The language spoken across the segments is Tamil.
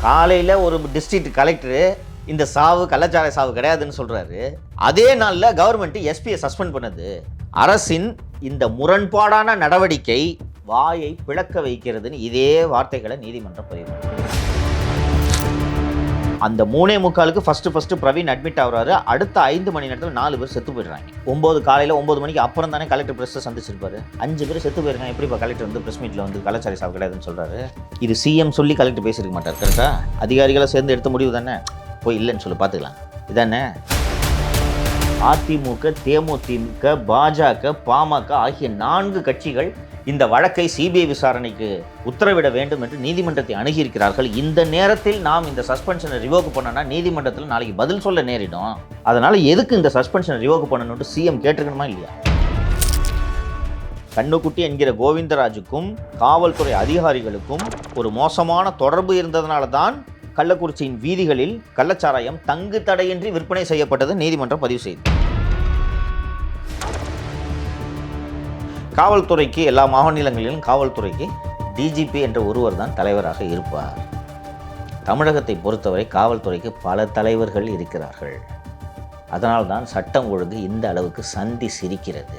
காலையில் ஒரு டிஸ்ட்ரிக்ட் கலெக்டரு இந்த சாவு கள்ளச்சாராய சாவு கிடையாதுன்னு சொல்கிறாரு. அதே நாளில் கவர்மெண்ட் எஸ்பியை சஸ்பெண்ட் பண்ணது. அரசின் இந்த முரண்பாடான நடவடிக்கை வாயை பிளக்க வைக்கிறதுன்னு இதே வார்த்தைகளை நீதிமன்றம் பதிவு பண்ணுது. அந்த 3:45 ஃபர்ஸ்ட் பிரவீன் அட்மிட் ஆகுறாரு. அடுத்த 5 மணி நேரத்தில் 4 பேர் செத்து போயிடுறாங்க. 9 காலையில் 9 மணிக்கு அப்புறம் தானே கலெக்டர் பிரஸ்ஸை சந்திச்சிருப்பாரு. 5 பேர் செத்து போயிருக்காங்க. எப்படிப்பா கலெக்டர் வந்து பிரஸ் மீட்டில் வந்து கள்ளச்சாராய சாவு கிடையாதுன்னு சொல்கிறாரு? இது சிஎம் சொல்லி கலெக்டர் பேசியிருக்க மாட்டார். கரெக்டாக அதிகாரிகளை சேர்ந்து எடுத்த முடிவு தானே. போய் இல்லைன்னு சொல்லி பார்த்துக்கலாம். இதானே அதிமுக, தேமுதிக, பாஜக, பாமக ஆகிய 4 கட்சிகள் இந்த வழக்கை சிபிஐ விசாரணைக்கு உத்தரவிட வேண்டும் என்று நீதிமன்றத்தை அணுகியிருக்கிறார்கள். இந்த நேரத்தில் நாம் இந்த சஸ்பென்ஷனை ரிவோக் பண்ணனா நீதிமன்றத்தில் நாளைக்கு பதில் சொல்ல நேரிடும். அதனால எதுக்கு இந்த சஸ்பென்ஷனை ரிவோக் பண்ணணும்னு சிஎம் கேட்டிருக்கணுமா இல்லையா? கண்ணுக்குட்டி என்கிற கோவிந்தராஜுக்கும் காவல்துறை அதிகாரிகளுக்கும் ஒரு மோசமான தொடர்பு இருந்ததனால தான் கள்ளக்குறிச்சியின் வீதிகளில் கள்ளச்சாராயம் தங்கு தடையின்றி விற்பனை செய்யப்பட்டது நீதிமன்றம் பதிவு செய்தது. காவல்துறைக்கு எல்லா மாநிலங்களிலும் காவல்துறைக்கு டிஜிபி என்ற ஒருவர் தான் தலைவராக இருப்பார். தமிழகத்தை பொறுத்தவரை காவல்துறைக்கு பல தலைவர்கள் இருக்கிறார்கள். அதனால்தான் சட்டம் ஒழுங்கு இந்த அளவுக்கு சந்தி சிரிக்கிறது.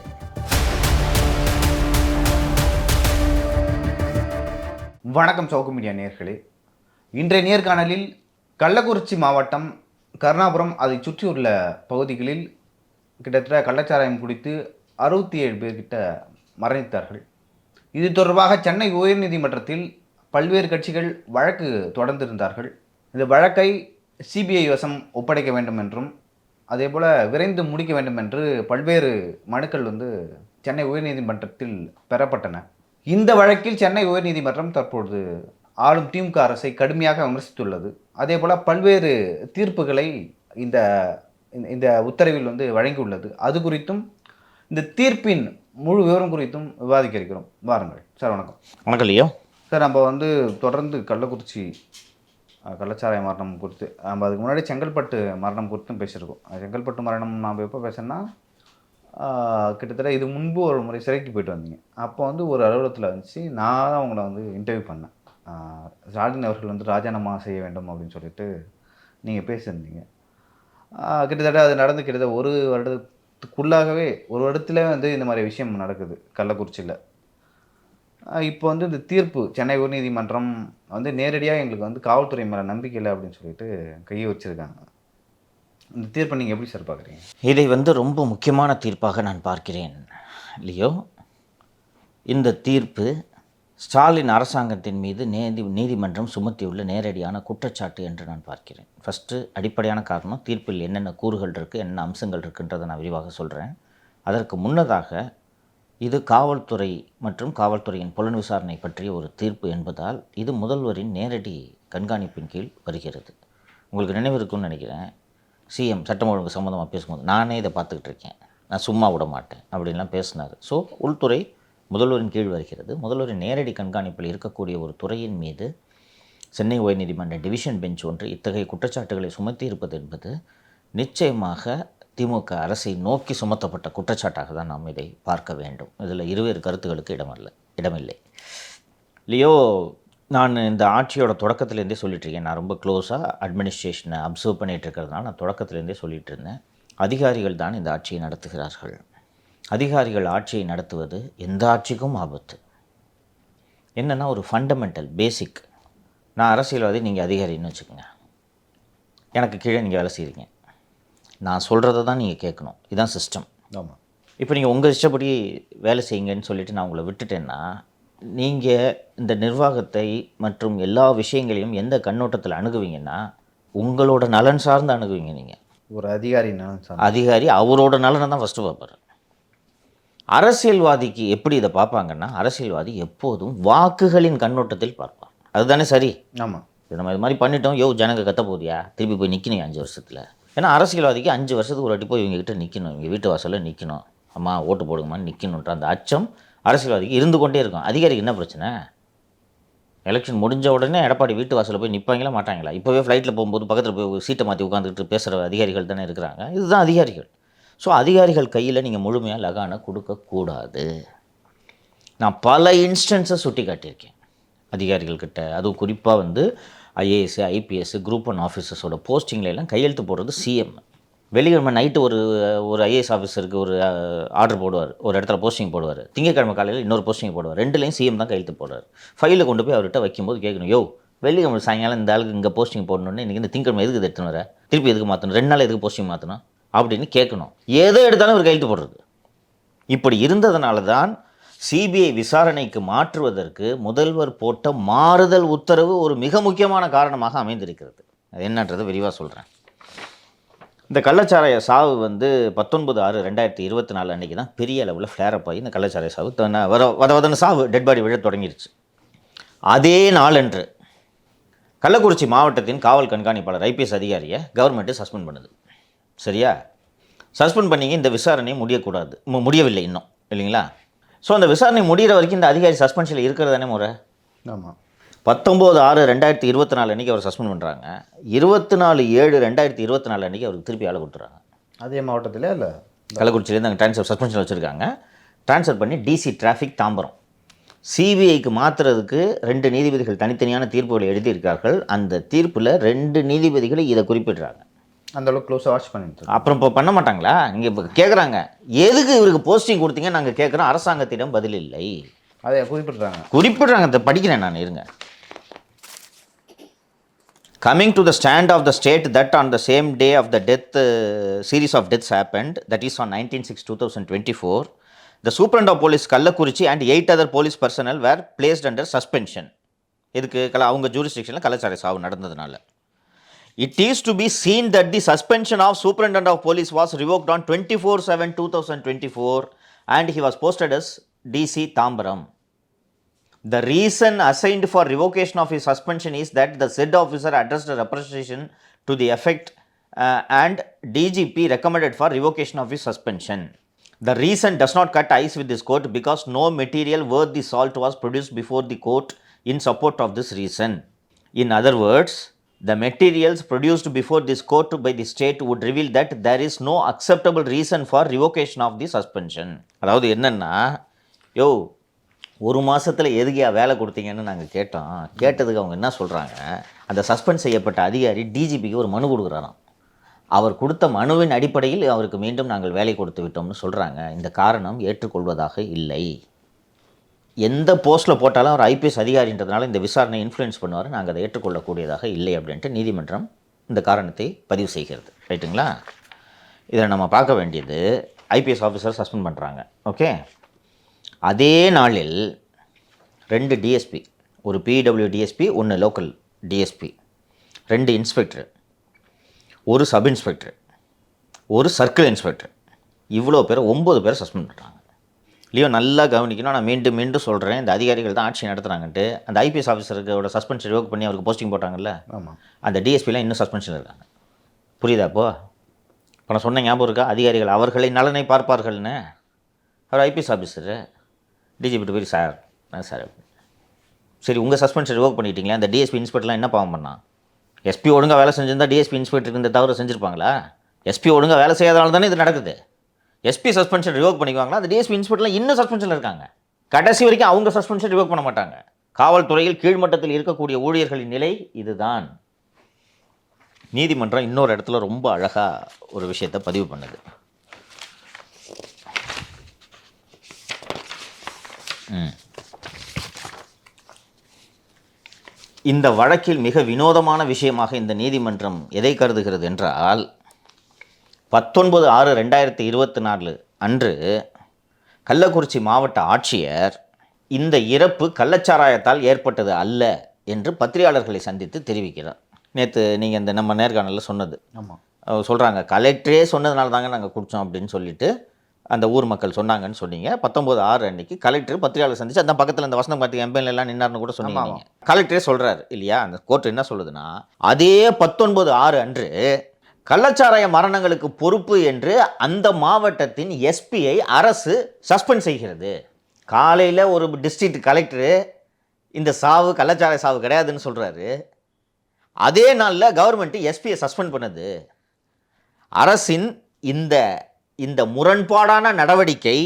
வணக்கம் சவுக்கு மீடியா நேயர்களே. இன்றைய நேர்காணலில் கள்ளக்குறிச்சி மாவட்டம் கருணாபுரம் அதை சுற்றியுள்ள பகுதிகளில் கிட்டத்தட்ட கள்ளச்சாராயம் குடித்து 67 பேர்கிட்ட மரணித்தார்கள். இது தொடர்பாக சென்னை உயர்நீதிமன்றத்தில் பல்வேறு கட்சிகள் வழக்கு தொடர்ந்திருந்தார்கள். இந்த வழக்கை சிபிஐ வசம் ஒப்படைக்க வேண்டும் என்றும் அதேபோல் விரைந்து முடிக்க வேண்டும் என்று பல்வேறு மனுக்கள் சென்னை உயர்நீதிமன்றத்தில் பெறப்பட்டன. இந்த வழக்கில் சென்னை உயர்நீதிமன்றம் தற்பொழுது ஆளும் திமுக அரசை கடுமையாக விமர்சித்துள்ளது. அதேபோல் பல்வேறு தீர்ப்புகளை இந்த உத்தரவில் வழங்கியுள்ளது. அது குறித்தும் இந்த தீர்ப்பின் முழு விவரம் குறித்தும் விவாதிக்க இருக்கிறோம். வாருங்கள் சார். வணக்கம். வணக்கம் லியோ சார். நம்ம தொடர்ந்து கள்ளக்குறிச்சி கள்ளச்சாராய மரணம் குறித்து நம்ம அதுக்கு முன்னாடி செங்கல்பட்டு மரணம் குறித்தும் பேசியிருக்கோம். செங்கல்பட்டு மரணம் நாம் எப்போ பேசணும்னா கிட்டத்தட்ட இது முன்பு ஒரு முறை சிறைக்கு போயிட்டு வந்தீங்க. அப்போ ஒரு அலுவலகத்தில் வந்துச்சு. நான் தான் அவங்கள இன்டர்வியூ பண்ணேன். ஸ்டாலின் அவர்கள் ராஜினாமா செய்ய வேண்டும் அப்படின்னு சொல்லிட்டு நீங்கள் பேசியிருந்தீங்க. கிட்டத்தட்ட அது நடந்து கிட்டத்தட்ட ஒரு வருடத்துக்குள்ளாகவே ஒரு வருடத்துல இந்த மாதிரி விஷயம் நடக்குது கள்ளக்குறிச்சியில். இப்போ இந்த தீர்ப்பு சென்னை உயர்நீதிமன்றம் நேரடியாக எங்களுக்கு காவல்துறை மேலே நம்பிக்கை இல்லை அப்படின்னு சொல்லிட்டு கையை வச்சுருக்காங்க. இந்த தீர்ப்பை நீங்கள் எப்படி சார் பார்க்குறீங்க? இதை ரொம்ப முக்கியமான தீர்ப்பாக நான் பார்க்கிறேன் லியோ. இந்த தீர்ப்பு ஸ்டாலின் அரசாங்கத்தின் மீது நீதிமன்றம் சுமத்தியுள்ள நேரடியான குற்றச்சாட்டு என்று நான் பார்க்கிறேன். ஃபஸ்ட்டு அடிப்படையான காரணம், தீர்ப்பில் என்னென்ன கூறுகள் இருக்குது, என்னென்ன அம்சங்கள் இருக்குன்றதை நான் விரிவாக சொல்கிறேன். அதற்கு முன்னதாக இது காவல்துறை மற்றும் காவல்துறையின் புலன் விசாரணை பற்றிய ஒரு தீர்ப்பு என்பதால் இது முதல்வரின் நேரடி கண்காணிப்பின் கீழ் வருகிறது. உங்களுக்கு நினைவு இருக்குன்னு நினைக்கிறேன், சிஎம் சட்டம் ஒழுங்கு சம்மந்தமாக பேசும்போது நானே இதை பார்த்துக்கிட்டு இருக்கேன், நான் சும்மா விட மாட்டேன் அப்படின்லாம் பேசினார். ஸோ உள்துறை முதல்வரின் கீழ் வருகிறது. முதல்வரின் நேரடி கண்காணிப்பில் இருக்கக்கூடிய ஒரு துறையின் மீது சென்னை உயர்நீதிமன்ற டிவிஷன் பெஞ்ச் ஒன்று இத்தகைய குற்றச்சாட்டுகளை சுமத்தி இருப்பது என்பது நிச்சயமாக திமுக அரசை நோக்கி சுமத்தப்பட்ட குற்றச்சாட்டாக தான் நாம் இதை பார்க்க வேண்டும். இதில் இருவேறு கருத்துக்களுக்கு இடமில்லை. லியோ, நான் இந்த ஆட்சியோட தொடக்கத்துலேருந்தே சொல்லிட்டுருக்கேன். நான் ரொம்ப க்ளோஸாக அட்மினிஸ்ட்ரேஷனை அப்சர்வ் பண்ணிகிட்டு இருக்கிறதுனால நான் தொடக்கத்துலேருந்தே சொல்லிகிட்டு இருந்தேன். அதிகாரிகள் தான் இந்த ஆட்சியை நடத்துகிறார்கள். அதிகாரிகள் ஆட்சியை நடத்துவது எந்த ஆட்சிக்கும் ஆபத்து. என்னென்னா ஒரு ஃபண்டமெண்டல் பேசிக், நான் அரசியல்வாதி, நீங்கள் அதிகாரின்னு வச்சுக்கோங்க, எனக்கு கீழே நீங்கள் வேலை செய்கிறீங்க, நான் சொல்கிறத தான் நீங்கள் கேட்கணும். இதுதான் சிஸ்டம். ஆமாம். இப்போ நீங்கள் உங்கள் இஷ்டப்படி வேலை செய்யுங்கன்னு சொல்லிவிட்டு நான் உங்களை விட்டுட்டேன்னா நீங்கள் இந்த நிர்வாகத்தை மற்றும் எல்லா விஷயங்களையும் எந்த கண்ணோட்டத்தில் அணுகுவீங்கன்னா உங்களோட நலன் சார்ந்து அணுகுவீங்க. நீங்கள் ஒரு அதிகாரி அவரோட நலனை தான் ஃபஸ்ட்டு பார்ப்பார். அரசியல்வாதிக்கு எப்படி இதை பார்ப்பாங்கன்னா, அரசியல்வாதி எப்போதும் வாக்குகளின் கண்ணோட்டத்தில் பார்ப்பான். அதுதானே சரி? ஆமாம். நம்ம இது மாதிரி பண்ணிட்டோம், ஜனங்க கத்த போதியா, திருப்பி போய் நிற்கணும் 5 வருஷத்தில். ஏன்னா அரசியல்வாதிக்கு 5 வருஷத்துக்கு ஒரு வாட்டி போய் இவங்ககிட்ட நிற்கணும், இவங்க வீட்டு வாசலில் நிற்கணும், அம்மா ஓட்டு போடுங்கம்மான்னு நிற்கணுன்ற அந்த அச்சம் அரசியல்வாதிக்கு இருந்து கொண்டே இருக்கும். அதிகாரிக்கு என்ன பிரச்சனை? எலெக்ஷன் முடிஞ்ச உடனே எடப்பாடி வீட்டு வாசலில் போய் நிற்பாங்களா மாட்டாங்களா? இப்போவே ஃப்ளைட்டில் போகும்போது பக்கத்தில் போய் சீட்டை மாற்றி உட்காந்துக்கிட்டு பேசுகிற அதிகாரிகள் தானே இருக்கிறாங்க. இதுதான் அதிகாரிகள். ஸோ அதிகாரிகள் கையில் நீங்கள் முழுமையாக லகானை கொடுக்கக்கூடாது. நான் பல இன்ஸ்டன்ஸை சுட்டி காட்டியிருக்கேன் அதிகாரிகள்கிட்ட. அதுவும் குறிப்பாக ஐஏஎஸ் ஐபிஎஸ் குரூப் ஒன் ஆஃபீஸர்ஸோட போஸ்டிங்கில் எல்லாம் கையெழுத்து போடுறது சிஎம். வெள்ளிக்கிழமை நைட்டு ஒரு ஐஏஎஸ் ஆஃபீஸருக்கு ஒரு ஆர்டர் போடுவார், ஒரு இடத்துல போஸ்டிங் போடுவார். திங்கக்கிழமை காலையில் இன்னொரு போஸ்டிங் போடுவார். ரெண்டுலேயும் சிஎம் தான் கையெழுத்து போடுவார். ஃபைலில் கொண்டு போய் அவர்கிட்ட வைக்கும்போது கேட்கணும், யோ வெள்ளிக்கிழமை சாயங்காலம் இந்த ஆளுக்கு இங்கே போஸ்டிங் போடணுன்னு இன்றைக்கி இந்த திங்கக்கிழமை எதுக்கு எடுத்துன்னு வர, திருப்பி எதுக்கு மாற்றணும், 2 நாள் எதுக்கு போஸ்டிங் மாற்றணும் அப்படின்னு கேட்கணும். எதை எடுத்தாலும் ஒரு கையெழுத்து போடுறது. இப்படி இருந்ததுனால தான் சிபிஐ விசாரணைக்கு மாற்றுவதற்கு முதல்வர் போட்ட மாறுதல் உத்தரவு ஒரு மிக முக்கியமான காரணமாக அமைந்திருக்கிறது. அது என்னன்றதை விரிவாக சொல்கிறேன். இந்த கள்ளச்சாராய சாவு 19/6/2024 அன்றைக்கி தான் பெரிய அளவில் ஃப்ளேரப் ஆகி இந்த கள்ளச்சாராய சாவு வதவதன சாவு டெட் பாடி விழ தொடங்கிடுச்சு. அதே நாளன்று கள்ளக்குறிச்சி மாவட்டத்தின் காவல் கண்காணிப்பாளர் ஐபிஎஸ் அதிகாரியை கவர்மெண்ட்டு சஸ்பெண்ட் பண்ணுது. சரியா? சஸ்பெண்ட் பண்ணிங்க இந்த விசாரணை முடியவில்லை இன்னும், இல்லைங்களா? ஸோ அந்த விசாரணை முடிகிற வரைக்கும் இந்த அதிகாரி சஸ்பென்ஷனில் இருக்கிறது தானே முறை. ஆமாம். 19/6/2024 அன்றைக்கி அவர் சஸ்பெண்ட் பண்ணுறாங்க. 24/7/2024 அன்றைக்கி அவருக்கு திருப்பி ஆளை கொடுத்துறாங்க. அதே மாவட்டத்தில் இல்லை, கள்ளக்குறிச்சியிலேருந்து அங்கே ட்ரான்ஸ்ஃபர் சஸ்பென்ஷன் வச்சுருக்காங்க. ட்ரான்ஸ்ஃபர் பண்ணி டிசி டிராஃபிக் தாம்பரம் சிபிஐக்கு மாற்றுறதுக்கு 2 நீதிபதிகள் தனித்தனியான தீர்ப்புகளை எழுதியிருக்கார்கள். அந்த தீர்ப்பில் 2 நீதிபதிகளை இதை குறிப்பிடுறாங்க. அந்த அளவுக்கு க்ளோஸாக வாட்ச் பண்ணிட்டு அப்புறம் இப்போ பண்ண மாட்டாங்களா? இங்கே இப்போ கேட்குறாங்க, எதுக்கு இவருக்கு போஸ்டிங் கொடுத்தீங்க நாங்கள் கேட்குறோம், அரசாங்கத்திடம் பதில் இல்லை. அதை குறிப்பிடுறாங்க. அதை படிக்கிறேன் நான், இருங்க. Coming to the stand of the state that on the same day of the death, series of deaths happened, that is on 19/6/2024, the Superintendent of Police Kallakurichi and 8 other police personnel were placed under suspension. இதுக்கு அவங்க ஜூரிஸ்டிக்ஷனில் கள்ளச்சாராய சாவு நடந்ததுனால. It is to be seen that the suspension of Superintendent of Police was revoked on 24/7/2024 and he was posted as DC Tambaram. The reason assigned for revocation of his suspension is that the said officer addressed a representation to the effect and DGP recommended for revocation of his suspension. The reason does not cut ties with this court because no material worth the salt was produced before the court in support of this reason. In other words, the materials produced before this court by the state would reveal that there is no acceptable reason for revocation of the suspension. அதாவது என்னன்னா, ஒரு மாதத்தில் எதுக்கியா வேலை கொடுத்தீங்கன்னு நாங்கள் கேட்டோம். கேட்டதுக்கு அவங்க என்ன சொல்கிறாங்க, அந்த சஸ்பெண்ட் செய்யப்பட்ட அதிகாரி டிஜிபிக்கு ஒரு மனு கொடுக்குறாராம். அவர் கொடுத்த மனுவின் அடிப்படையில் அவருக்கு மீண்டும் நாங்கள் வேலை கொடுத்து விட்டோம்னு சொல்கிறாங்க. இந்த காரணம் ஏற்றுக்கொள்வதாக இல்லை. எந்த போஸ்ட்டில் போட்டாலும் அவர் ஐபிஎஸ் அதிகாரின்றதுனால இந்த விசாரணை இன்ஃப்ளூயன்ஸ் பண்ணுவார், நாங்கள் அதை ஏற்றுக்கொள்ளக்கூடியதாக இல்லை அப்படின்ட்டு நீதிமன்றம் இந்த காரணத்தை பதிவு செய்கிறது. ரைட்டுங்களா? இதில் நம்ம பார்க்க வேண்டியது, ஐபிஎஸ் ஆஃபீஸர் சஸ்பெண்ட் பண்ணுறாங்க. ஓகே, அதே நாளில் 2 டிஎஸ்பி, ஒரு PW DSP, 1 local DSP, 2 inspector, 1 sub inspector, 1 circle inspector, இவ்வளோ பேர் 9 பேர் சஸ்பெண்ட் பண்ணுறாங்க. இல்லையோ நல்லா கவனிக்கணும். நான் மீண்டும் மீண்டும் சொல்கிறேன், இந்த அதிகாரிகள் தான் ஆட்சி நடத்துகிறாங்கன்ட்டு. அந்த ஐபிஎஸ் ஆஃபீஸருக்கோட சஸ்பென்ஷன் ரிவோக் பண்ணி அவருக்கு போஸ்டிங் போட்டாங்கல்ல, அந்த டிஎஸ்பிலாம் இன்னும் சஸ்பென்ஷன் இருக்காங்க. புரியுதா? இப்போ நான் சொன்ன ஞாபகம் இருக்கா? அதிகாரிகள் அவர்களை நலனை பார்ப்பார்கள்னு. அவர் ஐபிஎஸ் ஆஃபீஸரு டிஜிபிட்டு போய் சார் சரி உங்கள் சஸ்பென்ஷன் ரிவோக் பண்ணிட்டீங்களா? அந்த டிஎஸ்பி இன்ஸ்பெக்டர்லாம் என்ன பாவம் பண்ணான்? எஸ்பி ஒழுங்காக வேலை செஞ்சிருந்தா டிஎஸ்பி இன்ஸ்பெக்டருக்கு இந்த தவறு செஞ்சுருப்பாங்களா? எஸ்பி ஒழுங்காக வேலை செய்யாதனால தானே இது நடக்குது. எஸ்பி சஸ்பென்ஷன் ரிவோக் பண்ணிக்குவாங்களா? அந்த டிஎஸ்பி இன்ஸ்பெக்டர்லாம் இன்னும் சஸ்பென்ஷனில் இருக்காங்க. கடைசி வரைக்கும் அவங்க சஸ்பென்ஷன் ரிவோக் பண்ண மாட்டாங்க. காவல்துறையில் கீழ்மட்டத்தில் இருக்கக்கூடிய ஊழியர்களின் நிலை இதுதான். நீதிமன்றம் இன்னொரு இடத்துல ரொம்ப அழகாக ஒரு விஷயத்தை பதிவு பண்ணுது. இந்த வழக்கில் மிக வினோதமான விஷயமாக இந்த நீதிமன்றம் எதை கருதுகிறது என்றால், 19/6/2024 அன்று கள்ளக்குறிச்சி மாவட்ட ஆட்சியர் இந்த இறப்பு கள்ளச்சாராயத்தால் ஏற்பட்டது அல்ல என்று பத்திரிகையாளர்களை சந்தித்து தெரிவிக்கிறார். நேற்று நீங்கள் இந்த நம்ம நேர்காணலில் சொன்னது. ஆமாம், சொல்கிறாங்க, கலெக்டரே சொன்னதுனால தாங்க நாங்கள் குடித்தோம் அப்படின்னு சொல்லிட்டு அந்த ஊர் மக்கள் சொன்னாங்கன்னு சொன்னீங்க. 19/6 அன்னைக்கு கலெக்டர் பத்திரிகையாளர் சந்திச்சு, அந்த பக்கத்தில் அந்த வசனம் கார்த்திக் எம்பெல்லாம் எல்லாம் நின்னார்னு கூட சொன்னீங்க. கலெக்டரே சொல்கிறாரு இல்லையா? அந்த கோர்ட் என்ன சொல்லுதுன்னா, அதே 19/6 அன்று கள்ளச்சாராய மரணங்களுக்கு பொறுப்பு என்று அந்த மாவட்டத்தின் எஸ்பியை அரசு சஸ்பெண்ட் செய்கிறது. காலையில் ஒரு டிஸ்ட்ரிக்ட் கலெக்டரு இந்த சாவு கள்ளச்சாராய சாவு கிடையாதுன்னு சொல்கிறாரு. அதே நாளில் கவர்மெண்ட்டு எஸ்பியை சஸ்பெண்ட் பண்ணுது. அரசின் இந்த முரண்பாடான நடவடிக்கை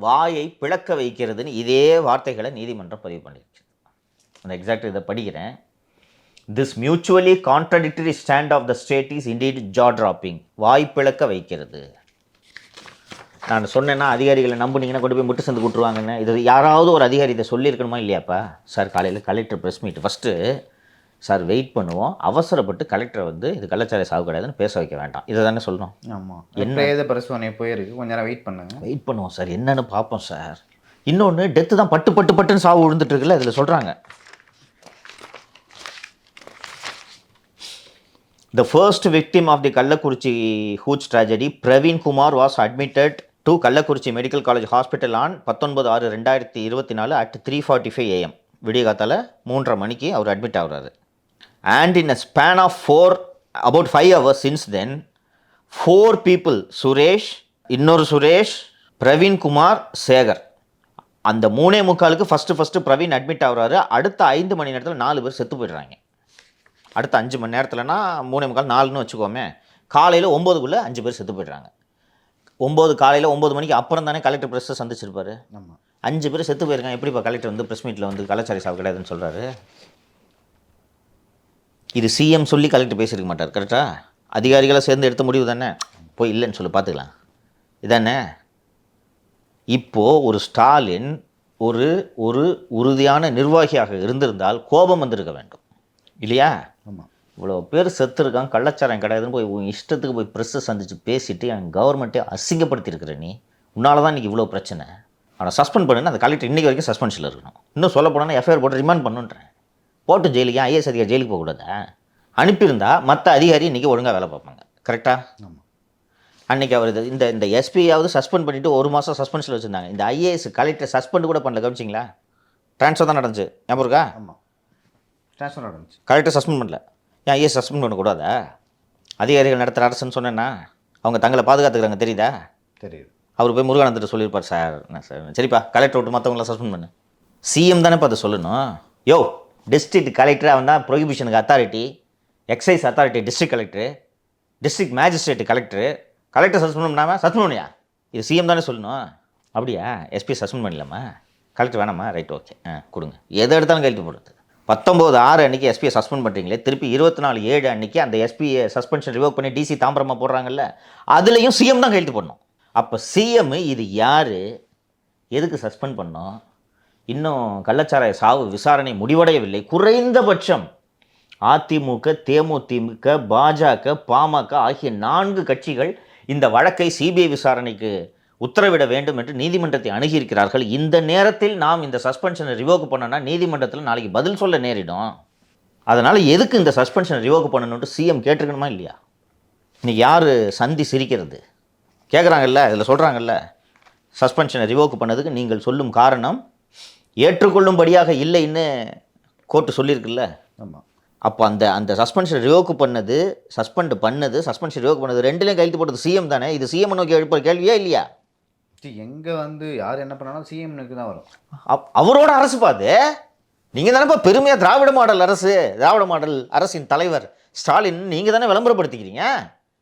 வாயை பிளக்க வைக்கிறதுன்னு இதே வார்த்தைகளை நீதிமன்றம் பதிவு பண்ணியிருக்கு. அந்த எக்ஸாக்ட் இதை படிக்கிறேன். This mutually contradictory stand of the state is indeed jaw dropping. வாய்ப்பிழக்க வைக்கிறது. நான் சொன்னேன்னா அதிகாரிகளை நம்புனீங்கன்னா கொண்டு போய் முட்டு சந்து விட்டுருவாங்கன்னு. இது யாராவது ஒரு அதிகாரி இதை சொல்லியிருக்கணுமா இல்லையாப்பா? சார் காலையில் collector press meet first sir wait பண்ணுவோம், அவசரப்பட்டு கலெக்டரை வந்து இது கள்ளச்சாராய சாவு கிடையாதுன்னு பேச வைக்க வேண்டாம், இதை தானே சொல்லணும். ஆமாம், என்ன ஏதோ பிரச்சனை போயிருக்கு, கொஞ்ச நேரம் வெயிட் பண்ணுங்க. வெயிட் பண்ணுவோம் சார், என்னன்னு பார்ப்போம் சார். இன்னொன்று டெத்து தான் பட்டு பட்டு பட்டுன்னு சாவு விழுந்துட்டு இருக்குல்ல, இதில் சொல்கிறாங்க. The first victim of the Kallakurichi Hooch tragedy, Praveen Kumar, was admitted to Kallakurichi Medical College Hospital on 19/6/2024 at 3:45 AM. விடிய காத்தால 3:30 மணிக்கு அவர் அட்மிட் ஆகுறாரு. And in a span of about 5 hours since then, 4 people, Suresh, இன்னொரு சுரேஷ், பிரவீன் குமார், சேகர், அந்த 3:45க்கு ஃபஸ்ட்டு பிரவீன் அட்மிட் ஆகுறாரு. அடுத்த 5 மணி நேரத்தில் 4 பேர் செத்து போயிடுறாங்க. அடுத்த 5 மணி நேரத்தில்னா 3:45 4ன்னு வச்சுக்கோமே, காலையில் 9க்குள்ளே 5 பேர் செத்து போய்ட்றாங்க. காலையில் 9 மணிக்கு அப்புறம் தானே கலெக்டர் ப்ரெஸ்ஸை சந்திச்சிருப்பார். ஆமாம், 5 பேர் செத்து போயிருக்காங்க. எப்படிப்பா கலெக்டர் வந்து ப்ரெஸ் மீட்டில் வந்து கள்ளச்சாராய சாவு கிடையாதுன்னு சொல்கிறாரு? இது சிஎம் சொல்லி கலெக்டர் பேசியிருக்க மாட்டார், கரெக்டாக? அதிகாரிகளை சேர்ந்து எடுத்த முடிவு தானே, போய் இல்லைன்னு சொல்லி பார்த்துக்கலாம், இதானே? இப்போது ஒரு ஸ்டாலின் ஒரு உறுதியான நிர்வாகியாக இருந்திருந்தால் கோபம் வந்திருக்க வேண்டும் இல்லையா? ஆமாம், இவ்வளோ பேர் செத்துருக்காங்க, கள்ளச்சாராயம் கிடையாதுன்னு போய் உன் இஷ்டத்துக்கு போய் ப்ரெஸ்ஸை சந்தித்து பேசிவிட்டு என் கவர்மெண்ட்டே அசிங்கப்படுத்தியிருக்கிற நீ, உன்னால தான் இன்றைக்கி இவ்வளோ பிரச்சனை. அவனை சஸ்பெண்ட் பண்ணுன்னு அந்த கலெக்டர் இன்றைக்கி வரைக்கும் சஸ்பென்ஷனில் இருக்கணும். இன்னும் சொல்ல போனால் எஃப்ஐஆர் போட்டு ரிமாண்ட் பண்ணுன்றேன். போட்டு ஜெயிலுக்கு, ஐஏஎஸ் அதிகாரி ஜெயிலுக்கு போகக்கூடாதா? அனுப்பியிருந்தா மற்ற அதிகாரி இன்றைக்கி ஒழுங்காக வேலை பார்ப்பாங்க, கரெக்டாக? ஆமாம், அன்றைக்கி அவர் இந்த எஸ்பியாவது சஸ்பெண்ட் பண்ணிவிட்டு 1 மாதம் சஸ்பென்ஷனில் வச்சுருந்தாங்க. இந்த ஐஏஎஸ் கலெக்டர் சஸ்பெண்ட் கூட பண்ணல, கவனிச்சிங்களா? ட்ரான்ஸ்ஃபர் தான் நடந்துச்சு, ஞாபகம் இருக்கா? ஆமாம், ட்ரான்ஸ்ஃபர் நடந்துச்சு, கலெக்டர் சஸ்பெண்ட் பண்ணல. ஏன் ஐஏஎஸ் சஸ்பெண்ட் பண்ணக்கூடாதா? அதிகாரிகள் நடத்துகிற அரசுன்னு சொன்னேன்னா அவங்க தங்களை பாதுகாத்துக்கிறாங்க, தெரியுதா? தெரியுது. அவர் போய் முருகானந்திட்ட சொல்லியிருப்பார், சார் என்ன சார், சரிப்பா கலெக்டர் விட்டு மற்றவங்களாம் சஸ்பெண்ட் பண்ணு. சிஎம் தானே பார்த்து சொல்லணும். யோ, டிஸ்ட்ரிக்ட் கலெக்டர் அவன் தான் ப்ரொஹிபிஷனுக்கு authority, excise authority district collector, district magistrate collector suspend பண்ணாமல் சஸ்பெண்ட் பண்ணியா? இது சிஎம் தானே சொல்லணும். அப்படியா? எஸ்பி சஸ்பெண்ட் பண்ணலாமா? கலெக்டர் வேணாமா? ரைட், ஓகே, கொடுங்க. எதை எடுத்தாலும் கையெழுத்து போடுறது. 19/6 அன்றைக்கி எஸ்பியை சஸ்பெண்ட் பண்ணுறீங்களே, திருப்பி 24/7 அன்றைக்கி அந்த எஸ்பியை சஸ்பென்ஷன் ரிவோக் பண்ணி டிசி தாம்பரமாக போடுறாங்கல்ல, அதுலேயும் சிஎம் தான் கையெழுத்து போடணும். அப்போ சிஎம் இது யார், எதுக்கு சஸ்பெண்ட் பண்ணோம்? இன்னும் கள்ளச்சாராய சாவு விசாரணை முடிவடையவில்லை. குறைந்தபட்சம் அதிமுக, தேமுதிக, பாஜக, பாமக ஆகிய 4 கட்சிகள் இந்த வழக்கை சிபிஐ விசாரணைக்கு உத்தரவிட வேண்டும் என்று நீதிமன்றத்தை அணுகியிருக்கிறார்கள். இந்த நேரத்தில் நாம் இந்த சஸ்பென்ஷனை ரிவோக் பண்ணோன்னா நீதிமன்றத்தில் நாளைக்கு பதில் சொல்ல நேரிடும். அதனால் எதுக்கு இந்த சஸ்பென்ஷனை ரிவோக் பண்ணணுன்ட்டு சிஎம் கேட்டிருக்கணுமா இல்லையா? இன்னைக்கு யார் சந்தி சிரிக்கிறது? கேட்குறாங்கல்ல, இதில் சொல்கிறாங்கல்ல, சஸ்பென்ஷனை ரிவோக் பண்ணதுக்கு நீங்கள் சொல்லும் காரணம் ஏற்றுக்கொள்ளும்படியாக இல்லைன்னு கோர்ட்டு சொல்லியிருக்குல்ல. ஆமாம், அப்போ அந்த சஸ்பென்ஷன் ரிவோக் பண்ணது, சஸ்பென்ஷன் ரிவோக் பண்ணது ரெண்டுலேயும் கையெழுத்து போட்டது சிஎம் தானே. இது சிஎம் நோக்கி எழுப்புற கேள்வியா இல்லையா? எங்கே வந்து யார் என்ன பண்ணாலும் சிஎம்னுக்கு தான் வரும். அவரோட அரசு பாது. நீங்கள் தானேப்பா பெருமையாக திராவிட மாடல் அரசின் தலைவர் ஸ்டாலின் நீங்கள் தானே விளம்பரப்படுத்திக்கிறீங்க.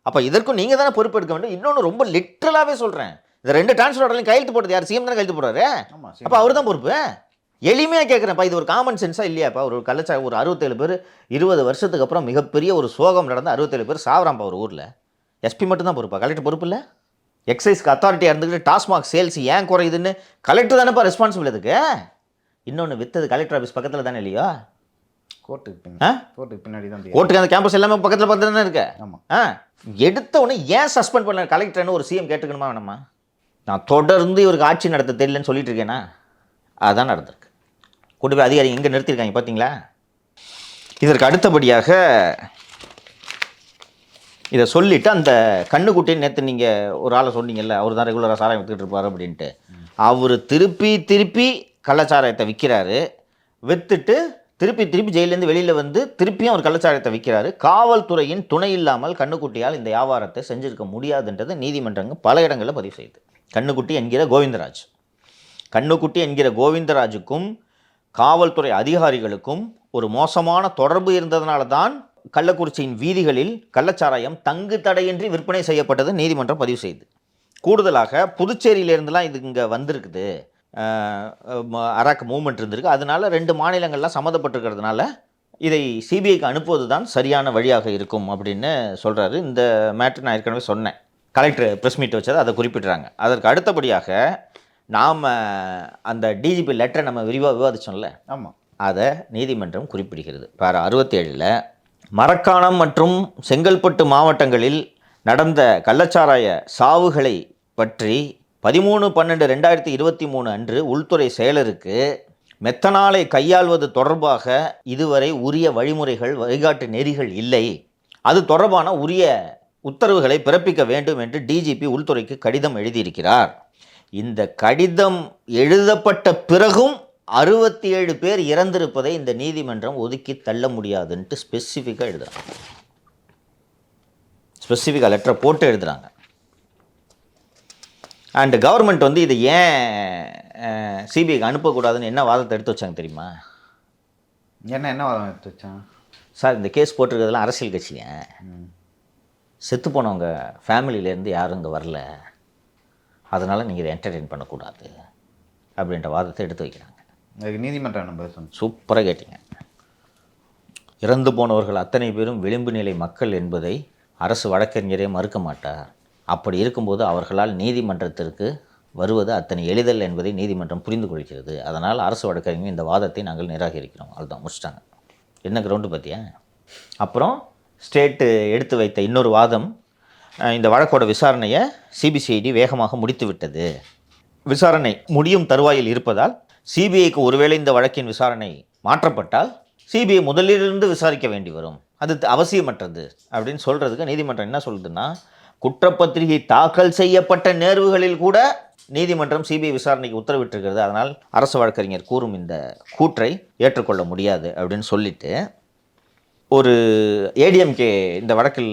அப்போ இதற்கும் நீங்கள் தானே பொறுப்பெடுக்க வேண்டும். இன்னொன்று ரொம்ப லிட்ரலாகவே சொல்கிறேன், இந்த 2 டிரான்ஸ்ஃபர் ஆர்டர்லையும் கையெழுத்து போட்டது யார்? சிஎம் தானே கையெழுத்து போடுறாரு. அப்போ அவர் தான் பொறுப்பு. எளிமையாக கேட்குறேன்ப்பா, இது ஒரு காமன் சென்ஸாக இல்லையாப்பா? ஒரு கள்ளச்சாராயம், ஒரு 67 பேர் 20 வருஷத்துக்கு அப்புறம் மிகப்பெரிய ஒரு சோகம் நடந்து 67 பேர் சாவறான்ப்பா ஒரு ஊரில். எஸ்பி மட்டும் தான் பொறுப்பா? கலெக்டர் பொறுப்பு இல்லை? எக்ஸைஸ்க்கு அத்தாரிட்டியாக இருந்துக்கிட்டு டாஸ்மாக் சேல்ஸ் ஏன் குறையுதுன்னு கலெக்டர் தானேப்பா ரெஸ்பான்சிபிள். இதுக்கு இன்னொன்று வித்தது கலெக்டர் ஆஃபீஸ் பக்கத்தில் தானே இல்லையா? கோர்ட்டுக்கு பின்னாடி தான். கோர்ட்டுக்கு அந்த கேம்பஸ் எல்லாமே பக்கத்தில் பார்த்து தானே இருக்கு. ஆமாம், எடுத்த உடனே ஏன் சஸ்பெண்ட் பண்ண கலெக்டர்னு ஒரு சிஎம் கேட்டுக்கணுமா வேணாமா? நான் தொடர்ந்து இவருக்கு ஆட்சி நடத்த தெரியலன்னு சொல்லிட்டு இருக்கேன்னா அதுதான் நடந்திருக்கு. கொண்டு போய் அதிகாரி எங்கே நிறுத்தியிருக்காங்க பார்த்தீங்களா? இதற்கு அடுத்தபடியாக இதை சொல்லிவிட்டு அந்த கண்ணுக்குட்டின்னு நேற்று நீங்கள் ஒரு ஆளை சொன்னீங்கல்ல, அவர் தான் ரெகுலராக சாராயம் விற்றுக்கிட்டு இருப்பார் அப்படின்ட்டு, அவர் திருப்பி கள்ளச்சாராயத்தை விற்கிறாரு. விற்றுட்டு திருப்பி ஜெயிலேருந்து வெளியில் வந்து திருப்பியும் அவர் கள்ளச்சாராயத்தை விற்கிறாரு. காவல்துறையின் துணை இல்லாமல் கண்ணுக்குட்டியால் இந்த வியாபாரத்தை செஞ்சுருக்க முடியாதுன்றது நீதிமன்றங்கள் பல இடங்களில் பதிவு செய்யுது. கண்ணுக்குட்டி என்கிற கோவிந்தராஜுக்கும் காவல்துறை அதிகாரிகளுக்கும் ஒரு மோசமான தொடர்பு இருந்ததுனால தான் கள்ளக்குறிச்சியின் வீதிகளில் கள்ளச்சாராயம் தங்கு தடையின்றி விற்பனை செய்யப்பட்டது நீதிமன்றம் பதிவு செய்யுது. கூடுதலாக புதுச்சேரியிலேருந்துலாம் இது இங்கே வந்திருக்குது, அராக் மூவ்மெண்ட் இருந்திருக்கு. அதனால 2 மாநிலங்கள்லாம் சம்மந்தப்பட்டிருக்கிறதுனால இதை சிபிஐக்கு அனுப்புவது தான் சரியான வழியாக இருக்கும் அப்படின்னு சொல்கிறாரு. இந்த மேட்ரு நான் ஏற்கனவே சொன்னேன். கலெக்டர் ப்ரெஸ் மீட் வச்சதை அதை குறிப்பிட்றாங்க. அதற்கு அடுத்தபடியாக நாம் அந்த டிஜிபி லெட்டரை நம்ம விரிவாக விவாதிச்சோம்ல, ஆமாம், அதை நீதிமன்றம் குறிப்பிடுகிறது. பார 67 மரக்காணம் மற்றும் செங்கல்பட்டு மாவட்டங்களில் நடந்த கள்ளச்சாராய சாவுகளை பற்றி 13/12/2023 அன்று உள்துறை செயலருக்கு மெத்தனாலை கையாள்வது தொடர்பாக இதுவரை உரிய வழிமுறைகள் வழிகாட்டு நெறிகள் இல்லை, அது தொடர்பான உரிய உத்தரவுகளை பிறப்பிக்க வேண்டும் என்று டிஜிபி உள்துறைக்கு கடிதம் எழுதியிருக்கிறார். இந்த கடிதம் எழுதப்பட்ட பிறகும் 67 பேர் இறந்திருப்பதை இந்த நீதிமன்றம் ஒதுக்கி தள்ள முடியாதுன்ட்டு ஸ்பெசிஃபிக்காக எழுதுகிறாங்க. ஸ்பெசிஃபிக்காக லெட்டரை போட்டு எழுதுகிறாங்க. அண்டு கவர்மெண்ட் வந்து இதை ஏன் சிபிஐக்கு அனுப்பக்கூடாதுன்னு என்ன வாதத்தை எடுத்து வச்சாங்க தெரியுமா? என்ன வாதம் எடுத்து வச்சாங்க சார்? இந்த கேஸ் போட்டிருக்கிறதுலாம் அரசியல் கட்சிங்க, செத்து போனவங்க ஃபேமிலியிலேருந்து யாரும் இங்கே வரல, அதனால் நீங்கள் இதை என்டர்டெயின் பண்ணக்கூடாது அப்படின்ற வாதத்தை எடுத்து வைக்கிறாங்க. அதுக்கு நீதிமன்றம் என்ன பதில் சொன்னது? சூப்பராக கேட்டீங்க. இறந்து போனவர்கள் அத்தனை பேரும் விளிம்பு நிலை மக்கள் என்பதை அரசு வழக்கறிஞரே மறுக்க மாட்டார். அப்படி இருக்கும்போது அவர்களால் நீதிமன்றத்திற்கு வருவது அத்தனை எளிதல் என்பதை நீதிமன்றம் புரிந்து கொள்கிறது. அதனால் அரசு வழக்கறிஞர் இந்த வாதத்தை நாங்கள் நிராகரிக்கிறோம். அதுதான் முடிச்சிட்டாங்க. என்ன கிரவுண்டு பார்த்தியா? அப்புறம் ஸ்டேட்டு எடுத்து வைத்த இன்னொரு வாதம், இந்த வழக்கோட விசாரணையை சிபிசிஐடி வேகமாக முடித்து விட்டது, விசாரணை முடியும் தருவாயில் இருப்பதால் சிபிஐக்கு ஒருவேளை இந்த வழக்கின் விசாரணை மாற்றப்பட்டால் சிபிஐ முதலிலிருந்து விசாரிக்க வேண்டி வரும், அது அவசியமற்றது அப்படின்னு சொல்கிறதுக்கு நீதிமன்றம் என்ன சொல்லுதுன்னா, குற்றப்பத்திரிகை தாக்கல் செய்யப்பட்ட நேர்வுகளில் கூட நீதிமன்றம் சிபிஐ விசாரணைக்கு உத்தரவிட்டிருக்கிறது. அதனால் அரசு வழக்கறிஞர் கூறும் இந்த கூற்றை ஏற்றுக்கொள்ள முடியாது அப்படின்னு சொல்லிட்டு, ஒரு ஏடிஎம்கே இந்த வழக்கில்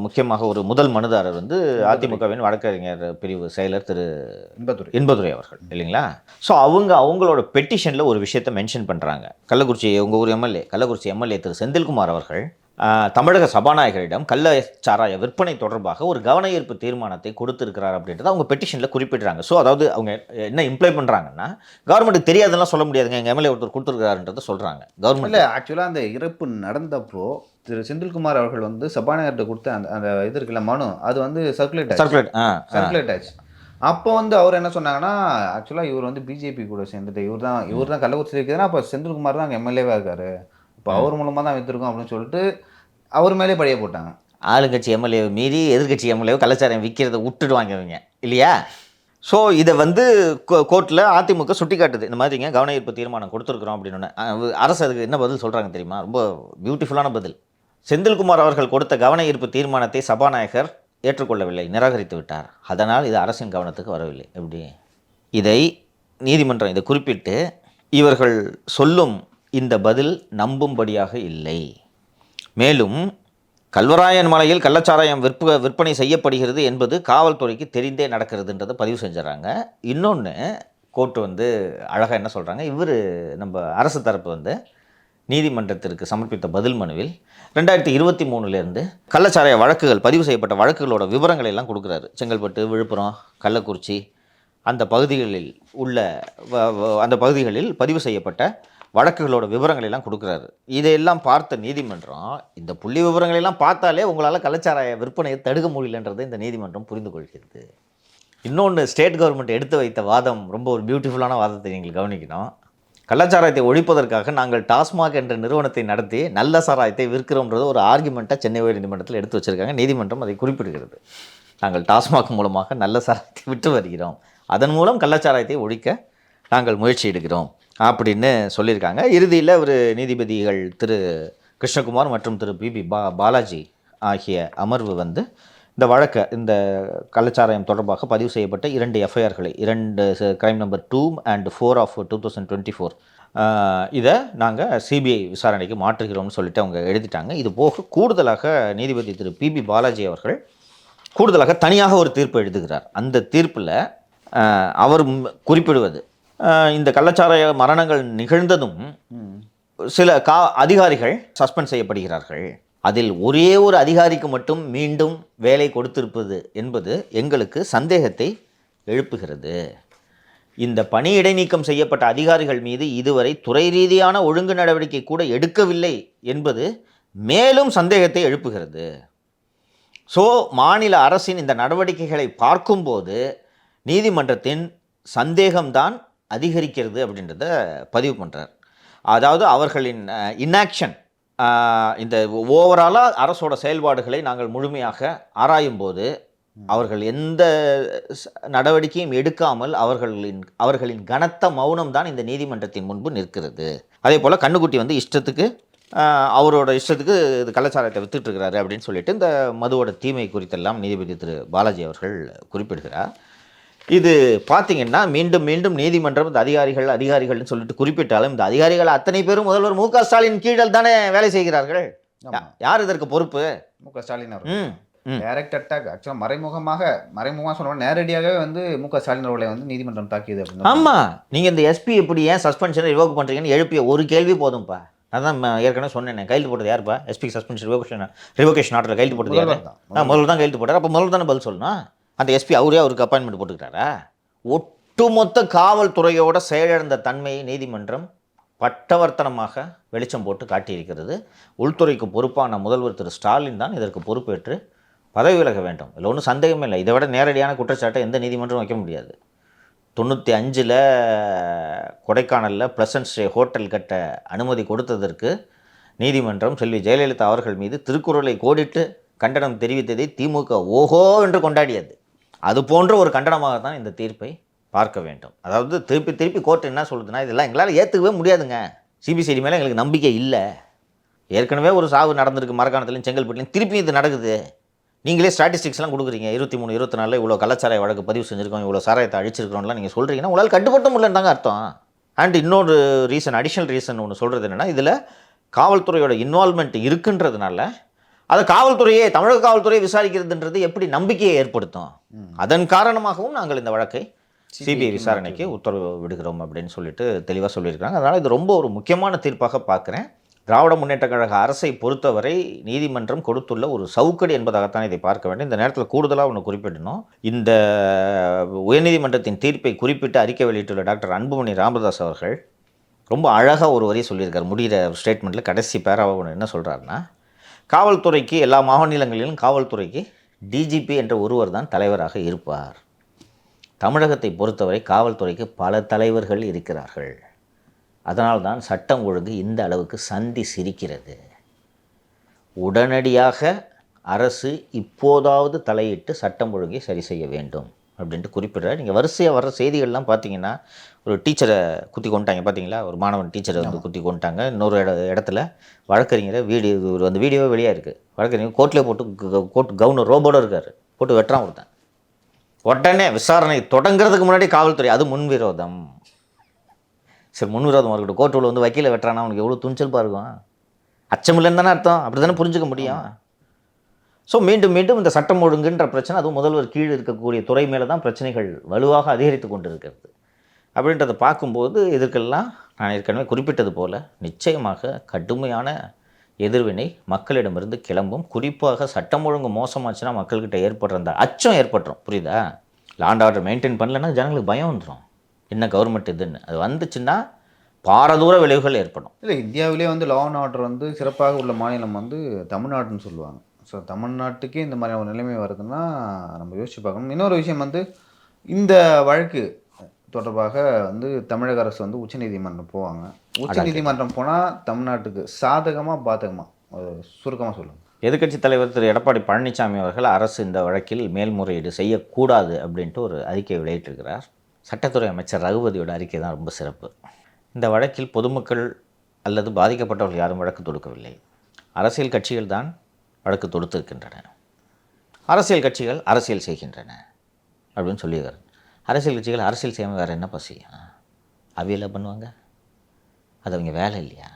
முக்கியமாக ஒரு முதல் மனுதாரர் வந்து அதிமுகவின் வழக்கறிஞர் பிரிவு செயலர் திரு இன்பதுரை அவர்கள் இல்லைங்களா? ஸோ அவங்களோட பெட்டிஷனில் ஒரு விஷயத்தை மென்ஷன் பண்ணுறாங்க. கள்ளக்குறிச்சி உங்கள் ஊர் எம்எல்ஏ, கள்ளக்குறிச்சி எம்எல்ஏ திரு செந்தில்குமார் அவர்கள் தமிழக சபாநாயகரிடம் கள்ளச்சாராய விற்பனை தொடர்பாக ஒரு கவன ஈர்ப்பு தீர்மானத்தை கொடுத்துருக்கிறார் அப்படின்றத அவங்க பெட்டிஷனில் குறிப்பிடுறாங்க. ஸோ அதாவது அவங்க என்ன இம்ப்ளை பண்ணுறாங்கன்னா, கவர்மெண்ட்டுக்கு தெரியாதுலாம் சொல்ல முடியாதுங்க, எங்கள் எம்எல்ஏ ஒருத்தர் கொடுத்துருக்காருன்றதை சொல்கிறாங்க. கவர்மெண்ட் இல்லை, ஆக்சுவலாக அந்த இறப்பு நடந்தப்போ திரு செந்தில்குமார் அவர்கள் வந்து சபாநாயகர்கிட்ட கொடுத்த அந்த இது இருக்குல்ல மனு, அது வந்து சர்க்குலேட் ஆச்சு. அப்போ வந்து அவர் என்ன சொன்னாங்கன்னா, ஆக்சுவலாக இவர் வந்து பிஜேபி கூட சேர்ந்துட்டு இவர் தான் கள்ளக்குறிச்சி இருக்குதுன்னா அப்போ செந்தில்குமார் தான் அங்கே எம்எல்ஏவாக இருக்காரு, இப்போ அவர் மூலமாக தான் விற்றுருக்கோம் அப்படின்னு சொல்லிட்டு அவர் மேலே பழிய போட்டாங்க. ஆளுங்கட்சி எம்எல்ஏ மீறி எதிர்கட்சி எம்எல்ஏ கள்ளச்சாராயம் விற்கிறத விட்டுடுவாங்க இவங்க இல்லையா? ஸோ இதை வந்து கோர்ட்டில் அதிமுக சுட்டி காட்டுது, இந்த மாதிரிங்க கவன ஈர்ப்பு தீர்மானம் கொடுத்துருக்குறோம் அப்படின்னு. அரசு அதுக்கு என்ன பதில் சொல்கிறாங்க தெரியுமா? ரொம்ப பியூட்டிஃபுல்லான பதில். செந்தில்குமார் அவர்கள் கொடுத்த கவன ஈர்ப்பு தீர்மானத்தை சபாநாயகர் ஏற்றுக்கொள்ளவில்லை, நிராகரித்து விட்டார், அதனால் இது அரசின் கவனத்துக்கு வரவில்லை. எப்படி? இதை நீதிமன்றம் இதை குறிப்பிட்டு, இவர்கள் சொல்லும் இந்த பதில் நம்பும்படியாக இல்லை, மேலும் கல்வராயன் மலையில் கள்ளச்சாராயம் விற்பனை செய்யப்படுகிறது என்பது காவல்துறைக்கு தெரிந்தே நடக்கிறதுன்றதை பதிவு செஞ்சுறாங்க. இன்னொன்று கோர்ட்டு வந்து அழகாக என்ன சொல்கிறாங்க, இவர் நம்ம அரசு தரப்பு வந்து நீதிமன்றத்திற்கு சமர்ப்பித்த பதில் மனுவில் 2023 கள்ளச்சாராய வழக்குகள் பதிவு செய்யப்பட்ட வழக்குகளோட விவரங்களை எல்லாம் கொடுக்குறாரு. செங்கல்பட்டு, விழுப்புரம், கள்ளக்குறிச்சி அந்த பகுதிகளில் பதிவு செய்யப்பட்ட வழக்குகளோட விவரங்களெல்லாம் கொடுக்குறாரு. இதையெல்லாம் பார்த்த நீதிமன்றம், இந்த புள்ளி விவரங்களெல்லாம் பார்த்தாலே உங்களால் கள்ளச்சாராய விற்பனையை தடுக்க முடியலன்றதை இந்த நீதிமன்றம் புரிந்து கொள்கிறது. இன்னொன்று, ஸ்டேட் கவர்மெண்ட் எடுத்து வைத்த வாதம் ரொம்ப ஒரு பியூட்டிஃபுல்லான வாதத்தை நீங்கள் கவனிக்கணும். கள்ளச்சாராயத்தை ஒழிப்பதற்காக நாங்கள் டாஸ்மாக் என்ற நிறுவனத்தை நடத்தி நல்ல சாராயத்தை விற்கிறோம்ன்றது ஒரு ஆர்குமெண்ட்டாக சென்னை உயர் நீதிமன்றத்தில் எடுத்து வச்சுருக்காங்க. நீதிமன்றம் அதை குறிப்பிடுகிறது. நாங்கள் டாஸ்மாக் மூலமாக நல்ல சாராயத்தை விற்று வருகிறோம், அதன் மூலம் கள்ளச்சாராயத்தை ஒழிக்க நாங்கள் முயற்சி எடுக்கிறோம் அப்படின்னு சொல்லியிருக்காங்க. இறுதியில் ஒரு நீதிபதிகள் திரு கிருஷ்ணகுமார் மற்றும் திரு பிபி பாலாஜி ஆகிய அமர்வு வந்து இந்த கள்ளச்சாராயம் தொடர்பாக பதிவு செய்யப்பட்ட 2 எஃப்ஐஆர்களை, 2 கிரைம் நம்பர் 2 and 4 of 2024 இதை நாங்கள் சிபிஐ விசாரணைக்கு மாற்றுகிறோம்னு சொல்லிட்டு அவங்க எழுதிட்டாங்க. இது போக கூடுதலாக நீதிபதி திரு பிபி பாலாஜி அவர்கள் கூடுதலாக தனியாக ஒரு தீர்ப்பு எழுதுகிறார். அந்த தீர்ப்பில் அவர் குறிப்பிடுவது, இந்த கள்ளச்சாராய மரணங்கள் நிகழ்ந்ததும் சில அதிகாரிகள் சஸ்பெண்ட் செய்யப்படுகிறார்கள், அதில் ஒரே ஒரு அதிகாரிக்கு மட்டும் மீண்டும் வேலை கொடுத்திருப்பது என்பது எங்களுக்கு சந்தேகத்தை எழுப்புகிறது. இந்த பணி இடைநீக்கம் செய்யப்பட்ட அதிகாரிகள் மீது இதுவரை துறை ரீதியான ஒழுங்கு நடவடிக்கை கூட எடுக்கவில்லை என்பது மேலும் சந்தேகத்தை எழுப்புகிறது. ஸோ மாநில அரசின் இந்த நடவடிக்கைகளை பார்க்கும்போது நீதிமன்றத்தின் சந்தேகம்தான் அதிகரிக்கிறது அப்படின்றத பதிவு பண்ணுறார். அதாவது அவர்களின் இன்ஆக்ஷன், இந்த ஓவராலாக அரசோட செயல்பாடுகளை நாங்கள் முழுமையாக ஆராயும் போது அவர்கள் எந்த நடவடிக்கையும் எடுக்காமல் அவர்களின் கனத்த மௌனம் தான் இந்த நீதிமன்றத்தின் முன்பு நிற்கிறது. அதே போல் கண்ணுக்குட்டி வந்து இஷ்டத்துக்கு அவரோட இஷ்டத்துக்கு இது கள்ளச்சாராயத்தை வித்துட்ருக்கிறாரு அப்படின்னு சொல்லிட்டு இந்த மதுவோட தீமை குறித்தெல்லாம் நீதிபதி திரு பாலாஜி அவர்கள் குறிப்பிடுகிறார். இது பார்த்திங்கன்னா மீண்டும் மீண்டும் நீதிமன்றம் இந்த அதிகாரிகள்னு சொல்லிட்டு குறிப்பிட்டாலும் இந்த அதிகாரிகள் அத்தனை பேரும் முதல்வர் மு.க. ஸ்டாலின் கீழ் தானே வேலை செய்கிறார்கள். யார் இதற்கு பொறுப்பு? மு.க. ஸ்டாலின் அவர்கள் டைரக்ட் அட்டாக். ஆக்சுவலாக மறைமுகமாக சொல்லணும், நேரடியாகவே வந்து மு.க. ஸ்டாலின் அவர்களை வந்து நீதிமன்றம் தாக்கியது அப்படின்னு. ஆமாம், நீங்கள் இந்த எஸ்பி எப்படி ஏன் சஸ்பென்ஷனை ரிவோக் பண்ணுறீங்கன்னு எழுப்பிய ஒரு கேள்வி போதும்ப்பா. அதான் ஏற்கனவே சொன்னேன், கையெழுத்து போட்டது யாருப்பா? எஸ்பி சஸ்பென்ஷன் ரிவோகேஷன் ஆர்டரில் கையெழுத்து போட்டது யார்? முதல்ல தான் கையெழுத்து போட்டார். அப்போ முதல்ல தானே பதில் சொல்லணும். அந்த எஸ்பி அவருக்கு அப்பாயின்மெண்ட் போட்டுக்கிட்டாரா? ஒட்டுமொத்த காவல்துறையோட செயலிழந்த தன்மையை நீதிமன்றம் பட்டவர்த்தனமாக வெளிச்சம் போட்டு காட்டியிருக்கிறது. உள்துறைக்கு பொறுப்பான முதல்வர் திரு ஸ்டாலின் தான் இதற்கு பொறுப்பேற்று பதவி விலக வேண்டும். இல்லை ஒன்றும் சந்தேகமே இல்லை. இதை விட நேரடியான குற்றச்சாட்டை எந்த நீதிமன்றம் வைக்க முடியாது. 95 கொடைக்கானலில் ப்ளசன்ட் ஸ்டே ஹோட்டல் கட்ட அனுமதி கொடுத்ததற்கு நீதிமன்றம் செல்வி ஜெயலலிதா அவர்கள் மீது திருக்குறளை கோடிட்டு கண்டனம் தெரிவித்ததை திமுக ஓஹோ என்று கொண்டாடியது. அது போன்ற ஒரு கண்டனமாக தான் இந்த தீர்ப்பை பார்க்க வேண்டும். அதாவது திருப்பி கோர்ட் என்ன சொல்லுதுன்னா, இதெல்லாம் எங்களால் ஏற்றுக்கவே முடியாதுங்க, சிபிசிஐடி மேலே எங்களுக்கு நம்பிக்கை இல்லை, ஏற்கனவே ஒரு சாவு நடந்திருக்கு மரக்காணத்துலையும் செங்கல்பட்டுலையும், திருப்பி இது நடக்குது, நீங்களே ஸ்டாட்டிஸ்டிக்ஸ்லாம் கொடுக்குறீங்க, 23 24 இவ்வளோ கள்ளச்சாராய வழக்கு பதிவு செஞ்சுருக்கோம், இவ்வளோ சாராயத்தை அழிச்சிருக்கிறோம்லாம் நீங்கள் சொல்கிறீங்கன்னா உங்களால் கட்டுப்படுத்த முடியலன்னு தாங்க அர்த்தம். அண்ட் இன்னொரு ரீசன், அடிஷ்னல் ரீசன் ஒன்று சொல்கிறது என்னென்னா, இதில் காவல்துறையோட இன்வால்மெண்ட் இருக்குன்றதுனால அதை காவல்துறையே, தமிழக காவல்துறையை விசாரிக்கிறதுன்றது எப்படி நம்பிக்கையை ஏற்படுத்தும்? அதன் காரணமாகவும் நாங்கள் இந்த வழக்கை சிபிஐ விசாரணைக்கு உத்தரவு விடுகிறோம் அப்படின்னு சொல்லிட்டு தெளிவாக சொல்லியிருக்காங்க. அதனால் இது ரொம்ப ஒரு முக்கியமான தீர்ப்பாக பார்க்குறேன். திராவிட முன்னேற்ற கழக அரசை பொறுத்தவரை நீதிமன்றம் கொடுத்துள்ள ஒரு சவுக்கடி என்பதாகத்தான் இதை பார்க்க வேண்டும். இந்த நேரத்தில் கூடுதலாக ஒன்று குறிப்பிடணும். இந்த உயர்நீதிமன்றத்தின் தீர்ப்பை குறிப்பிட்டு அறிக்கை வெளியிட்டுள்ள டாக்டர் அன்புமணி ராமதாஸ் அவர்கள் ரொம்ப அழகாக ஒரு வரி சொல்லியிருக்கார். முடிகிற ஸ்டேட்மெண்ட்டில் கடைசி பேராக ஒன்று என்ன சொல்கிறாருன்னா, காவல்துறைக்கு எல்லா மாநிலங்களிலும் காவல்துறைக்கு டிஜிபி என்ற ஒருவர் தான் தலைவராக இருப்பார். தமிழகத்தை பொறுத்தவரை காவல்துறைக்கு பல தலைவர்கள் இருக்கிறார்கள். அதனால்தான் சட்டம் ஒழுங்கு இந்த அளவுக்கு சந்தி சிரிக்கிறது. உடனடியாக அரசு இப்போதாவது தலையிட்டு சட்டம் ஒழுங்கை சரி செய்ய வேண்டும் அப்படின்ட்டு குறிப்பிட்றாரு. நீங்கள் வரிசையாக வர்ற செய்திகள்லாம் பார்த்தீங்கன்னா, ஒரு டீச்சரை குத்தி கொண்டுட்டாங்க பார்த்தீங்களா, ஒரு மாணவன் டீச்சரை வந்து குத்தி கொண்டுட்டாங்க. இன்னொரு இடத்துல வழக்கறிஞரை அந்த வீடியோவே வெளியாக இருக்குது. வழக்கறிஞர் கோர்ட்லேயே போட்டு கோர்ட் கவுனர் ரோபோட இருக்கார், போட்டு வெட்டுறான் ஒருத்தன். உடனே விசாரணை தொடங்குறதுக்கு முன்னாடி காவல்துறை, அது முன்விரோதம். சரி, முன்விரோதம் இருக்கட்டும், கோர்ட்டில் வந்து வக்கீலை வெட்டுறானா அவனுக்கு எவ்வளோ துணிச்சல் இருக்கும், அச்சமில்லைன்னு தானே அர்த்தம், அப்படி தானே புரிஞ்சுக்க முடியும். ஸோ மீண்டும் மீண்டும் இந்த சட்டம் ஒழுங்குன்ற பிரச்சனை, அதுவும் முதல்வர் கீழ் இருக்கக்கூடிய துறை மேலே தான் பிரச்சனைகள் வலுவாக அதிகரித்து கொண்டு இருக்கிறது. அப்படின்றத பார்க்கும்போது இதற்கெல்லாம் நான் ஏற்கனவே குறிப்பிட்டது போல் நிச்சயமாக கடுமையான எதிர்வினை மக்களிடமிருந்து கிளம்பும். குறிப்பாக சட்டம் ஒழுங்கு மோசமாச்சுன்னா மக்கள்கிட்ட ஏற்படுற அந்த அச்சம் ஏற்பட்டுரும். புரியுதா? லாண்ட் ஆர்டர் மெயின்டைன் பண்ணலன்னா ஜனங்களுக்கு பயம் வந்துடும், என்ன கவர்மெண்ட் இதுன்னு. அது வந்துச்சுன்னா பாரதூர விளைவுகள் ஏற்படும். இல்லை, இந்தியாவிலே வந்து லா அண்ட் ஆர்டர் வந்து சிறப்பாக உள்ள மாநிலம் வந்து தமிழ்நாடுன்னு சொல்லுவாங்க. ஸோ தமிழ்நாட்டுக்கே இந்த மாதிரி ஒரு நிலைமை வருதுன்னா நம்ம யோசிச்சு பார்க்கணும். இன்னொரு விஷயம் வந்து, இந்த வழக்கு தொடர்பாக வந்து தமிழக அரசு வந்து உச்சநீதிமன்றம் போவாங்க. உச்சநீதிமன்றம் போனால் தமிழ்நாட்டுக்கு சாதகமாக பாதகமாக சுருக்கமாக சொல்லுங்கள். எதிர்க்கட்சித் தலைவர் திரு எடப்பாடி பழனிசாமி அவர்கள் அரசு இந்த வழக்கில் மேல்முறையீடு செய்யக்கூடாது அப்படின்ட்டு ஒரு அறிக்கை வெளியிட்டிருக்கிறார். சட்டத்துறை அமைச்சர் ரகுபதியோட அறிக்கை தான் ரொம்ப சிறப்பு. இந்த வழக்கில் பொதுமக்கள் அல்லது பாதிக்கப்பட்டவர்கள் யாரும் வழக்கு தொடுக்கவில்லை, அரசியல் கட்சிகள் தான் வழக்கு தொடுத்திருக்கின்றன, அரசியல் கட்சிகள் அரசியல் செய்கின்றன அப்படின்னு சொல்லியிருக்காரு. அரசியல் கட்சிகள் அரசியல் செய்யாமல் வேறு என்ன பசி அவியலாக பண்ணுவாங்க? அது அவங்க வேலை இல்லையா?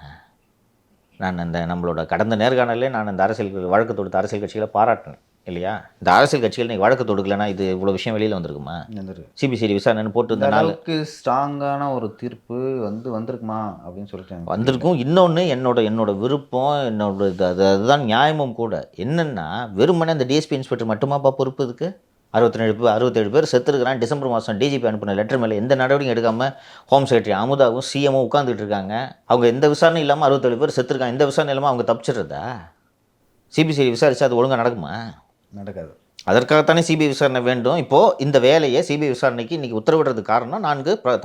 நான் இந்த நம்மளோட கடந்த நேர்காணலே நான் இந்த அரசியல் வழக்கு தொடுத்த அரசியல் கட்சிகளை பாராட்டினேன் இல்லையா? இந்த அரசியல் கட்சிகள் நீங்கள் வழக்கு தொடுக்கலைன்னா இது இவ்வளோ விஷயம் வெளியில் வந்திருக்குமா? சிபிசிஐடி விசாரணை போட்டு இந்த நாளுக்கு ஸ்ட்ராங்கான ஒரு தீர்ப்பு வந்திருக்குமா அப்படின்னு சொல்லிட்டு வந்திருக்கும். இன்னொன்று என்னோட விருப்பம், அதுதான் நியாயமும் கூட. என்னென்னா, வெறுமனே அந்த டிஎஸ்பி இன்ஸ்பெக்டர் மட்டுமாப்பா பொறுப்பு இதுக்கு? 67 பேர் செத்துருக்கிறான். டிசம்பர் மாதம் டிஜிபி அனுப்பின லெட்டர் மேலே எந்த நடவடிக்கையும் எடுக்காமல் ஹோம் செக்ரட்டரி அமுதாவும் சிஎம்மும் உட்காந்துட்டு இருக்காங்க. அவங்க எந்த விசாரணையும் இல்லாமல் 67 பேர் செத்துருக்காங்க. இந்த விசாரணை இல்லாமல் அவங்க தப்பிச்சிடுறதா? சிபிசிஐடி விசாரிச்சா அது ஒழுங்காக நடக்குமா? நடக்காது. அதற்காகத்தானே சிபிஐ விசாரணை வேண்டும். இப்போது இந்த வேலையை சிபிஐ விசாரணைக்கு இன்றைக்கி உத்தரவிடுறதுக்கு காரணம்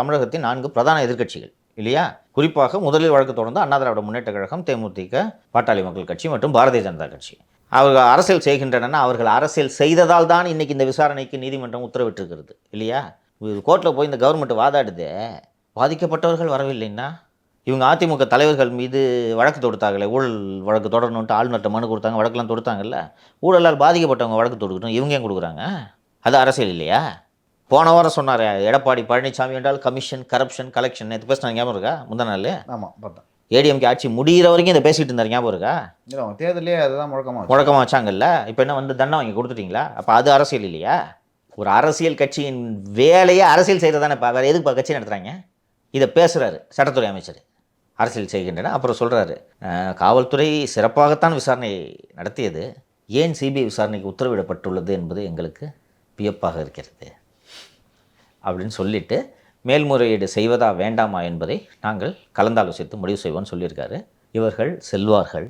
தமிழகத்தின் 4 பிரதான எதிர்க்கட்சிகள் இல்லையா? குறிப்பாக முதலில் வழக்கு தொடர்ந்து அண்ணா திராவிட முன்னேற்ற கழகம், தேமுதிக, பாட்டாளி மக்கள் கட்சி மற்றும் பாரதிய ஜனதா கட்சி. அவர்கள் அரசியல் செய்கின்றன. அவர்கள் அரசியல் செய்ததால் தான் இன்றைக்கி இந்த விசாரணைக்கு நீதிமன்றம் உத்தரவிட்டிருக்கிறது இல்லையா? கோர்ட்டில் போய் இந்த கவர்மெண்ட் வாதாடுது, பாதிக்கப்பட்டவர்கள் வரவில்லைன்னா இவங்க அதிமுக தலைவர்கள் மீது வழக்கு தொடுத்தாங்களே, ஊழல் வழக்கு தொடரணுன்ட்டு ஆளுநர்கிட்ட மனு கொடுத்தாங்க, வழக்கெல்லாம் தொடுத்தாங்கல்ல. ஊழலால் பாதிக்கப்பட்டவங்க வழக்கு தொடுக்கணும், இவங்க ஏன் கொடுக்குறாங்க? அது அரசியல் இல்லையா? போன வாரம் சொன்னார் எடப்பாடி பழனிசாமி என்றால் கமிஷன், கரப்ஷன், கலெக்ஷன். இது பேசினா ஞாபகம் இருக்கா? முந்தா நாள் ஆமாம் பார்த்தேன். ஏடிஎம்கே ஆட்சி முடிகிற வரைக்கும் இதை பேசிகிட்டு இருந்தார், ஞாபகம் இருக்கா? இல்லை, தேர்தலே அதுதான் முழக்கமாக வச்சாங்கல்ல. இப்போ என்ன வந்து தண்டனை வாங்கி கொடுத்துட்டீங்களா? அப்போ அது அரசியல் இல்லையா? ஒரு அரசியல் கட்சியின் வேலையை அரசியல் செய்கிறது தானே. இப்போ வேறு எதுக்கு கட்சி நடத்துகிறாங்க? இதை பேசுகிறாரு சட்டத்துறை அமைச்சர், அரசியல் செய்கின்றன. அப்புறம் சொல்கிறாரு, காவல்துறை சிறப்பாகத்தான் விசாரணை நடத்தியது, ஏன் சிபிஐ விசாரணைக்கு உத்தரவிடப்பட்டுள்ளது என்பது எங்களுக்கு வியப்பாக இருக்கிறது அப்படின்னு சொல்லிட்டு மேல்முறையீடு செய்வதா வேண்டாமா என்பதை நாங்கள் கலந்தாலோசித்து முடிவு செய்வோம்னு சொல்லியிருக்காரு. இவர்கள் செல்வார்கள்,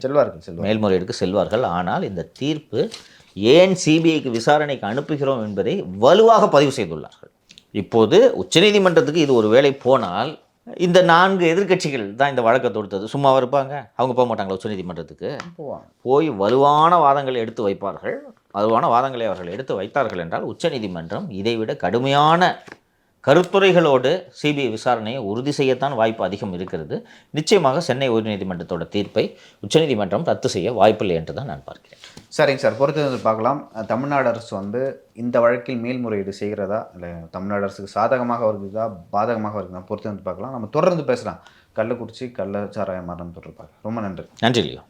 மேல்முறையீடுக்கு செல்வார்கள். ஆனால் இந்த தீர்ப்பு ஏன் சிபிஐக்கு விசாரணைக்கு அனுப்புகிறோம் என்பதை வலுவாக பதிவு செய்துள்ளார்கள். இப்போது உச்சநீதிமன்றத்துக்கு இது ஒரு வேளை போனால் இந்த 4 எதிர்க்கட்சிகள் தான் இந்த வழக்கை தொடுத்தது சும்மாவா இருப்பாங்க? அவங்க போக மாட்டாங்களா உச்சநீதிமன்றத்துக்கு? போய் வலுவான வாதங்களை எடுத்து வைப்பார்கள். வலுவான வாதங்களை அவர்கள் எடுத்து வைத்தார்கள் என்றால் உச்சநீதிமன்றம் இதைவிட கடுமையான கருத்துரைகளோடு சிபிஐ விசாரணையை உறுதி செய்யத்தான் வாய்ப்பு அதிகம் இருக்கிறது. நிச்சயமாக சென்னை உயர்நீதிமன்றத்தோட தீர்ப்பை உச்சநீதிமன்றம் ரத்து செய்ய வாய்ப்பில்லை என்று தான் நான் பார்க்கிறேன். சரிங்க சார், பொறுத்து பார்க்கலாம். தமிழ்நாடு அரசு இந்த வழக்கில் மேல்முறையீடு செய்கிறதா இல்லை தமிழ்நாடு அரசுக்கு சாதகமாக வருகிறதா பாதகமாக வருகிறதா பொறுத்து பார்க்கலாம். நம்ம தொடர்ந்து பேசலாம் கள்ளக்குறிச்சி கள்ளச்சாராய மரணம் தொடர்பாக. ரொம்ப நன்றி. நன்றி லியோ.